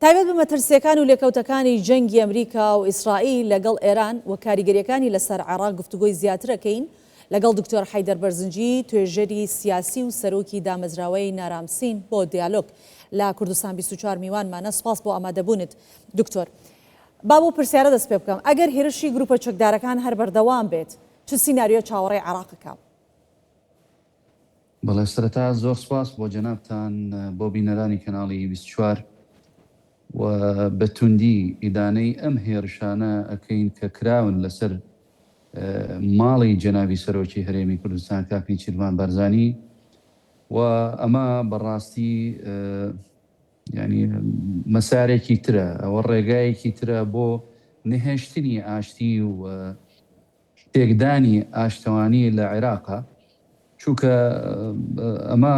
تایبەت بە مەترسیەکان و لێکەوتەکانی جەنگی ئەمریکا و ئیسرائیل لەگەڵ ئێران و کاریگەریەکانی لەسەر عێراق گفتوگۆی زیاترەکەین لەگەڵ دکتۆر حەیدەر بەرزنجی توێژەری سیاسی و سەرۆکی دامەزراوەی نارامسین بۆ دیالۆگ لە کوردستان 24 میوانمانە. سپاس بۆ ئامادەبوونت دکتۆر. با بۆ پرسیارە دەست پێ بکەم، ئەگەر هێرشی گروپە چەکدارەکان هەر بەردەوام بێت چ سیناریۆ چاوەڕێی عێراقەکە؟ بەڵێ سەرەتا زۆر سپاس بۆ جەنابتان بۆ بینەرانی کەناڵی 24 و بەتوندی ئیدانەی ئەم هێرشانە ئەکەین کە کراون لەسەر ماڵی جەنابی سەرۆکی هەرێمی کوردستان کاک نیچیروان بارزانی و ئەمە بەڕاستی ینی مەسارێکی ترە، ئەوە ڕێگایەکی ترە بۆ نهێشتنی ئاشتی و تێکدانی ئاشتەوانی لە عێراقا، چونکە ئەمە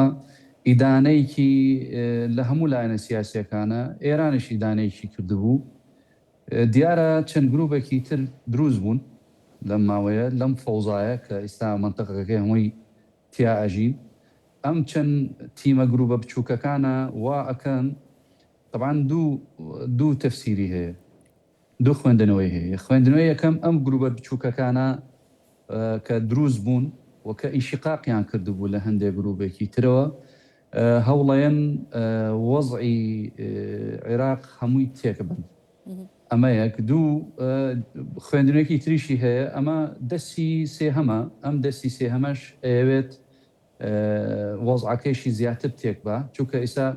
ئیدانەیەکی لە هەموو لایەنە سیاسیەکانە، ئێرانش ئیدانەیەکی کردبوو. دیارە چەند گروپێکی تر دروست بوون لەم ماوەیە لەم فەوزایە کە ئێستا مەنتەقەکەی هەمووی تیا ئەژین. ئەم چەند تیمە گروپە بچووکەکانە وا ئەکەن طبعاً دوو تەفسیری هەیە، دوو خوێندنەوەی هەیە. خوێندنەوەی یەکەم ئەم گروپە بچووکەکانە کە دروست بوون و کە ئیشقاقیان کردبوو لە هەندێک گروپێکی ترەوە هەوڵەیەن وەزعی عێراق هەمووی تێکبن. ئەمە یەک. دوو خوێندنێکی تریشی هەیە، ئەمە دەستی سێهەمە. ئەم دەستی سێهەمەش ئەوێت وەزعەکەیشی زیاتر تێک بە، چونکە ئێستا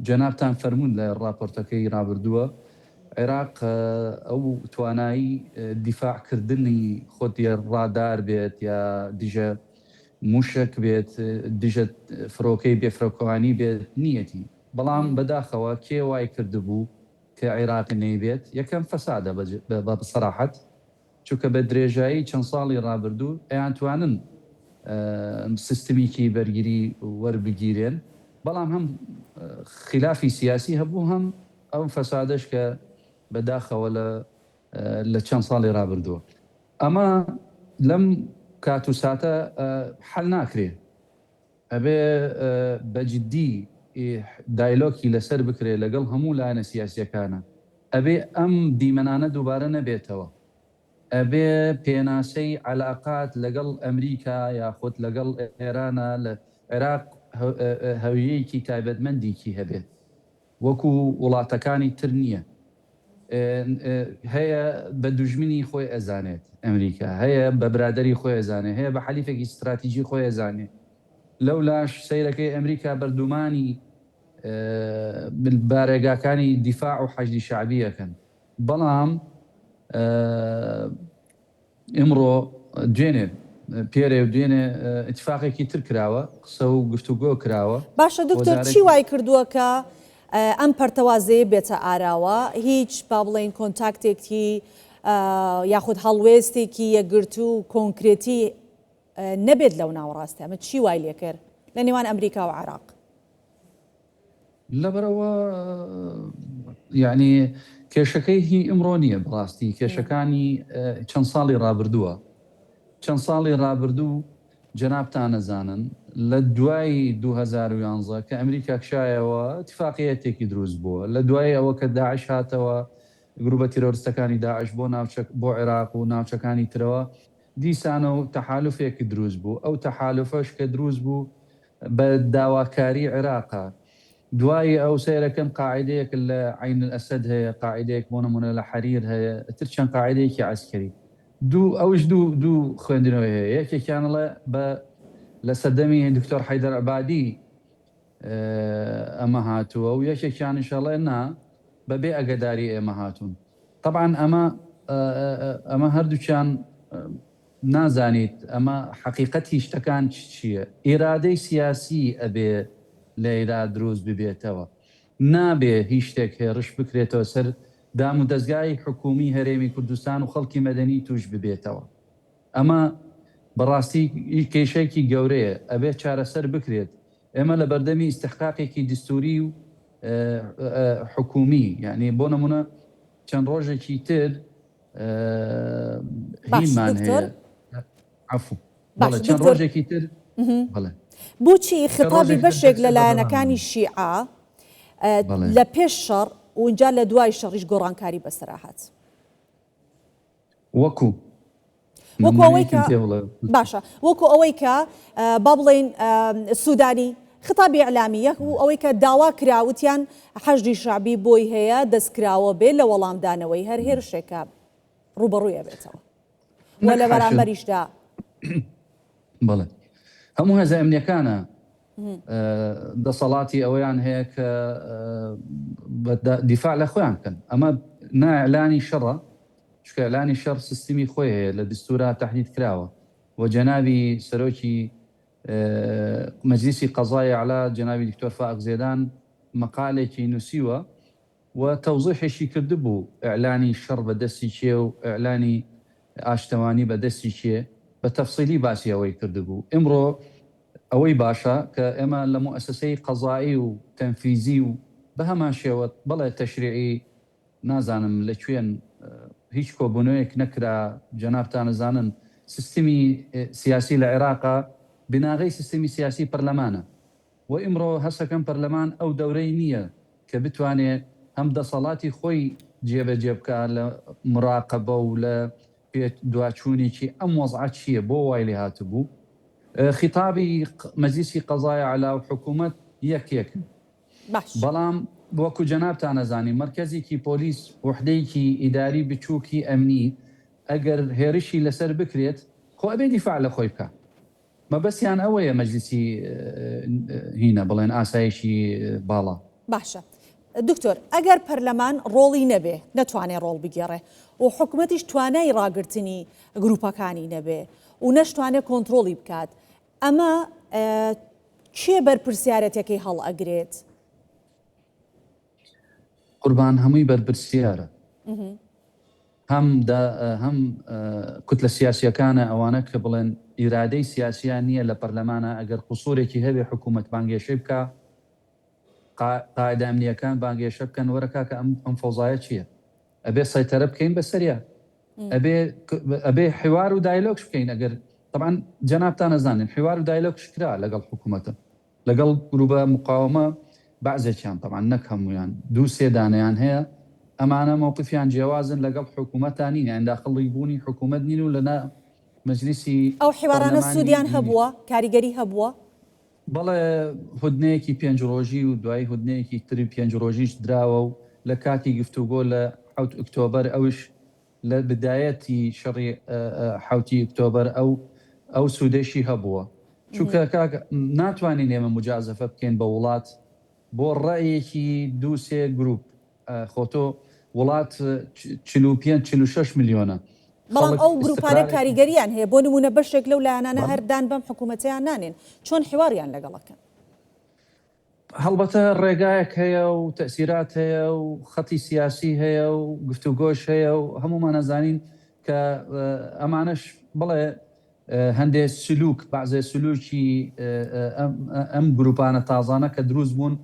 جەنابتان فەرموون لە ڕاپۆرتەکەی ڕابردووە عێراق ئەو توانایی دیفاعکردنی خۆتی ڕادار بێت یا دیژە موشک بێت، دیژە فرۆکەی بێفرۆکەوانی بێت نیەتی. بەڵام بەداخەوە کێ وای کردبوو کە عێراق نەیبێت؟ یەکەم فەسادە بەسەراحەت، چونکە بە درێژایی چەند ساڵی ڕابردوو ئەیان توانن سیستمیکی بەرگری وەربگیرێن، بەڵام هەم خلافی سیاسی هەبوو، هەم ئەو فەسادش کە بەداخەوە لە چەند ساڵی ڕابردووە. ئەمە لەم کات و ساتە حەل ناکرێ، ئەبێ بەجددی دایلۆکی لەسەر بکرێ لەگەڵ هەموو لایەنە سیاسیەکانە، ئەبێ ئەم دیمەنانە دووبارە نەبێتەوە، ئەبێ پێناسەی عەلاقات لەگەڵ ئەمریکا یاخود لەگەڵ ئێرانە لە عێراق هەویەیەکی تایبەتمەندێکی هەبێت وەکو وڵاتەکانی تر نییە. هەیە بە دوژمنی خۆی ئەزانێت ئەمریکا، هەیە بە برادری خۆی ئەزانێت، هەیە بە حەلیفێکی استراتیژی خۆی ئەزانێت. لەولاش سەیرەکەی ئەمریکا بەردومانی بارێگاکانی دیفاع و حەشدی شعبی ئەکەن. بەڵام ئمڕۆ دوێنێ پێرێ و دوێنێ ئیتفاقێکی تر کراوە، قسە و گفتوگۆ کراوە. باشە دکتۆر، چی وای کردووە کە ئەم پەرتەوازەیە بێتە ئاراوە؟ هیچ با بڵێن کۆنتاکتێکی یاخود هەڵوێستێکی یەکگرتو و کۆنکرێتی نەبێت لەو ناوەڕاستە؟ ئەمە چی وای لێ کرد لە نێوان ئەمریکا و عێراق؟ لەبەرەوە یعنی کێشەکەی هی ئمڕۆ نییە، بڕاستی کێشەکانی چەند ساڵی ڕابردووە. چەند ساڵی ڕابردوو جەنابتان نەزانن لە دوای 2011 کە ئەمریکا کشایەوە اتفاقیەتێکی دروست بووە، لە دوای ئەوە کە داعش هاتەوە، گروپە تیرۆریستەکانی داعش بۆ عێراق و ناوچەکانی ترەوە، دیسانە و تەحالوفێکی دروست بوو. ئەو تەحالوفەش کە دروست بوو بە داواکاری عێراقا. دوای ئەو سیرەکەم قاعدەیەک لە عین ئەسەد هەیە، قاعدەیەک بۆ نمونە لە حەریر هەیە، تر چەند قاعدەیەکی عەسکەری. ئەوش دوو خوێندنەوەی هەیە. یەکێکیانڵێ لە سەردەمی دکتۆر حەیدەر عەبادی ئەمە هاتووە و یەکێکیانیشەڵێ نا بەبێ ئەگەداری ئێمە هاتوون. طبعاً ئەمە هەردووچیان نازانیت ئەمە حەقیقەتی شتەکان چییە. ئێرادەی سیاسی ئەبێ لە عێراق دروست ببێتەوە، نابێ هیچ شتێک هێرش بکرێتەوە سەر دام و دەستگای حکومی هەرێمی کوردستان و خەڵکی مەدەنی توش ببێتەوە. ئەمە بەڕاستی کێشەیەکی گەورەیە، ئەبێ چارەسەر بکرێت. ئێمە لە بەردەمی ئیستحقاقێکی دستوری و حکومی، یعنی بۆ نمونە چەند ڕۆژێکی تر هیمان هەیە، عەفو چەند ڕۆژێکی تر بۆچی خطابی بەشێک لە لایەنەکانی شیعە لە پێش شەڕ وإنجا لە دوای شەڕیش گۆڕانکاری بەسەراحەت وەکو ئەوەی کە باشە وەکو ئەوەی کە با بڵێن سوودانی خطابی ئەعلامیە و ئەوەی کە داوا کراوتیان حەشدی شعبی بۆی هەیە دەستکراوە بێت لە وەڵامدانەوەی هەر هێرشێکە ڕوبەڕوویە بێتەوە وە لە بەرامبەریشدا بەڵێ هەموو هێزە ئەمنیەکانە دەسەڵاتی ئەوەیان هەیە کە دیفاع لە خۆیان بکەن ئەمە نائلانی شەڕە چکە ئەعلانی شەڕ سیستمی خۆی هەیە لە دستورا تەحدید کراوە و جەنابی سەرۆکی مەجلیسی قەزای ئەعلا جەنابی دکتۆر فائق زێدان مەقالێکی نووسیوە و تەوزیحێکی کردبوو ئەعلانی شەڕ بەدەستی چێ و ئەعلانی ئاشتەوانی بەدەستی چێ بە تەفسیلی باسی ئەوەی کردبوو ئمڕۆ ئەوەی باشە کە ئێمە لە مؤسسەی قەزایی و تەنفیزی و بە هەمان شێوە بەڵێ تەشریعی نازانم لەکوێن هیچ کۆبوونەوەیەک نەکرا جەنابتان نەزانن سیستمی سیاسی لە عێراقا بناغی سیستمی سیاسی پەرلەمانە و ئمڕۆ هەسەکەم پەرلەمان ئەو دەورەی نییە کە بتوانێت هەم دەسەڵاتی خۆی جێبەجێ بکە لە مراقبە و لە دواچوونێکی ئەم وەزعەت چییە بۆ وای لێ هاتبوو خیتابی مەجلیسی قەزای ئەعلا و حکوومەت یەکێک بەڵام وەکو جەنابتان نەزانی مرکزێکی پۆلیس وحدەیەکی ئیداری بچووکی ئەمنی ئەگەر هێرشی لەسەر بکرێت خۆ ئەبێ دیفاع لە خۆی بکە مەبەستیان ئەوەیە مەجلیسی هینە بڵێن ئاسایشی باڵا باشە دکتۆر ئەگەر پەرلەمان ڕۆڵی نەبێ نەتوانێت ڕۆڵ بگێڕێ و حکوومەتیش توانای ڕاگررتنی گروپەکانی نەبێ و نەشتوانێت کۆنتترۆلی بکات ئەمە چێ بەرپرسیارەتەکەی هەڵ ئەگرێت قوربان هەمووی بەرپرسیارە هەم کوتلە سیاسیەکانە ئەوانە کە بڵێن ئیرادەی سیاسیان نییە لە پەرلەمانە ئەگەر قوسوورێکی هەبێ حکوومەت بانگێشەی بکە قاعدە ئەمنیەکان بانگێشە بکەن وەرەکە کە ئەم فەوزایە چییە ئەبێ سەیتەرە بکەین بەسەریا ئەبێ حوار و دایلۆگش بکەین ئەگەر طبعا جەنابتان نەزانین حوار و دایلۆگش کرا لەگەڵ حکوومەتە لەگەڵ گروپە مقاومە بعضێکیان طبعا نەک هەمویان دوو سێ دانەیان هەیە ئەمانە مووقفیان جیاوازن لەگەڵ حکوومەتانی یان داخڵی بوونی حکوومەت نین و لەنا مەجلیسی ئەو حیوارانە سوودیان هەبووە کاریگەری هەبووە بەڵێ هودنەیەکی 5 ڕۆژی و دوای هودنەیەکی تری 5 ڕۆژیش دراوە و لە کاتی گفتوگۆ لە 7 ئۆکتۆبەر ئەوش لە بدایەتی شەڕی 7 ئۆکتۆبەر ئەو سوودێشی هەبووە چونکە ناتوانین ئێمە مجازەفە بکەین بە وڵات بۆ ڕێیەکی دوو سێ گروپ خۆتۆ وڵات 45-46 میلیۆنە بەڵام ئەو گروپانە کاریگەریان هەیە بۆ نمونە بەشێک لەو لایەنانە هەردان بەم حکوومەتیان نانێن چۆن حوار لەگەڵەکەن هەڵبەتە ڕێگایەک هەیە و تەسیرات هەیە و خەتی سیاسی هەیە و گفتوگۆش هەیە و هەمومان نەزانین کە ئەمانش بڵێ هەندێک سلوک بەعزێ سلوکی ئەم گروپانە تازانە کە دروست بوون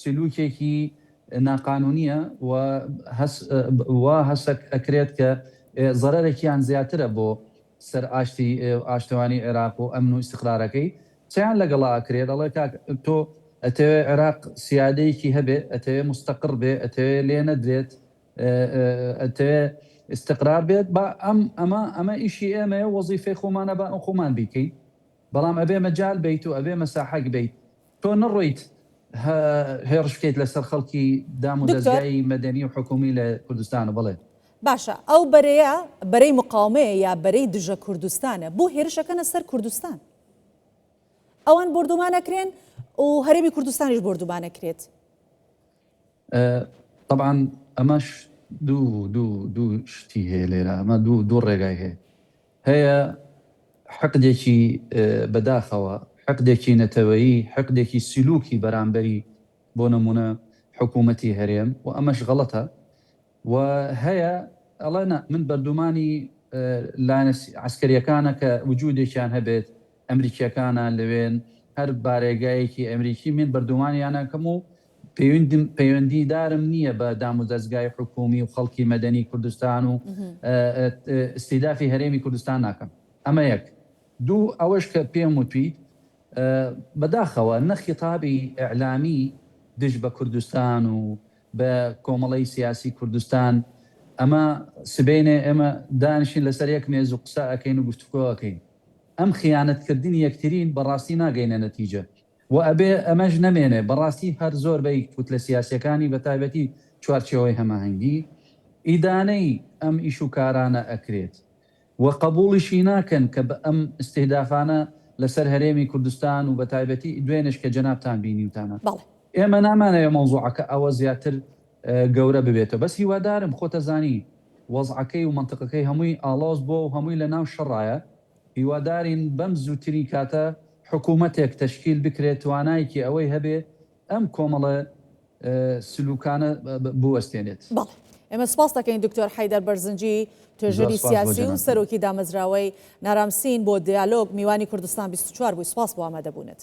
سلوکێکی ناقانونیە و هەسەک ئەکرێت کە زەرەرێکیان زیاترە بۆ سەر ئاشتوانی عێراق و ئەمن و استقرارەکەی چیان لەگەڵا ئەکرێت دەڵێ تۆ ئەتەوێ عێراق سیادەیەکی هەبێ ئەتەوێ مستەقر بێ ئەتەوێ لێ نەدرێت ئەتەوێ استقرار بێت بە ئەمە ئیشی ئێمەیە وەزیفەی خۆمانە بە خۆمان بیکەین بەڵام ئەبێ مەجال بیت و ئەبێ مەساحەک بیت تۆ نەڕۆیت هێرش بکەیت لەسەر خەڵکی دام و دەستگای مەدەنی و حکومی لە کوردستانە بڵێ باشە ئەو بەرەیە بەرەی مقاومەیە یا بەرەی دژە کوردستانە بۆ هێرشەکەنە سەر کوردستان ئەوان بردومانەکرێن و هەرێمی کوردستانیش بردومانەکرێت طبعا ئەمەش دوو شتی هەیە لێرە ئەمە دوو ڕێگای هەیە حەقدێکی بەداخەوە حەقدێکی نەتەوەیی حەقدێکی سلوکی بەرامبەری بۆ نمونە حکوومەتی هەرێم و ئەمەش غەڵەتە و هەیە ئەڵێ من بەردومانی لاەنە عسکەریەکانە کە وجودێکیان هەبێت ئەمریکیەکانە لەوێن هەر بارێگایەکی ئەمریکی من بەردومانیانەکەم و پەیوەندی دارم نییە بە دام و دەستگای حکومی و خەڵکی مەدەنی کوردستان و استیدافی هەرێمی کوردستان ناکەم ئەمە یەک دوو ئەوەش کە پێم وتویت بەداخەوە نەخیتابی ئەعلامی دژ بە کوردستان و بە کۆمەڵی سیاسی کوردستان ئەمە سبینێ ئێمە دانیشین لەسەر یەک مێز و قسە ئەەکەین و گفتوگۆەکەین ئەم خیانەتکردنی یەکترین بەڕاستی ناگەینە نەتیجە و ئەبێ ئەمەش نەمێنێ بەڕاستی هەر زۆر بەی فوت لە سیاسەکانی بە تایبەتی چوارچەوەی هەماهەنگی ئیدانەی ئەم ئیش و کارانە ئەکرێت و قبوڵیشی ناکەن کە بە ئەم استهدافانە لەسەر هەرێمی کوردستان و بە تایبەتی دوێنش کە جەنابتان بینیوتانە ئێمە نامانەیە مەوزوعەکە ئەوە زیاتر گەورە ببێتەوە بەس هیوادارم خۆتە زانی وەزعەکەی و منطقەکەی هەمووی ئاڵۆز بۆ و هەمووی لە ناو شەڕایە هیوادارین بەم زووتری کاتە حکوومەتێک تەشکیل بکرێت توانایکی ئەوەی هەبێ ئەم کۆمەڵە سلوکانە بوەستێنێت. ئێمە سپاس دەکەین دکتۆر حەیدەر بەرزنجی توێژەری سیاسی و سەرۆکی دامەزراوەی نارامسین بۆ دیالۆگ میوانی کوردستان 24 بووی. سپاس بۆ ئامادەبوونێت.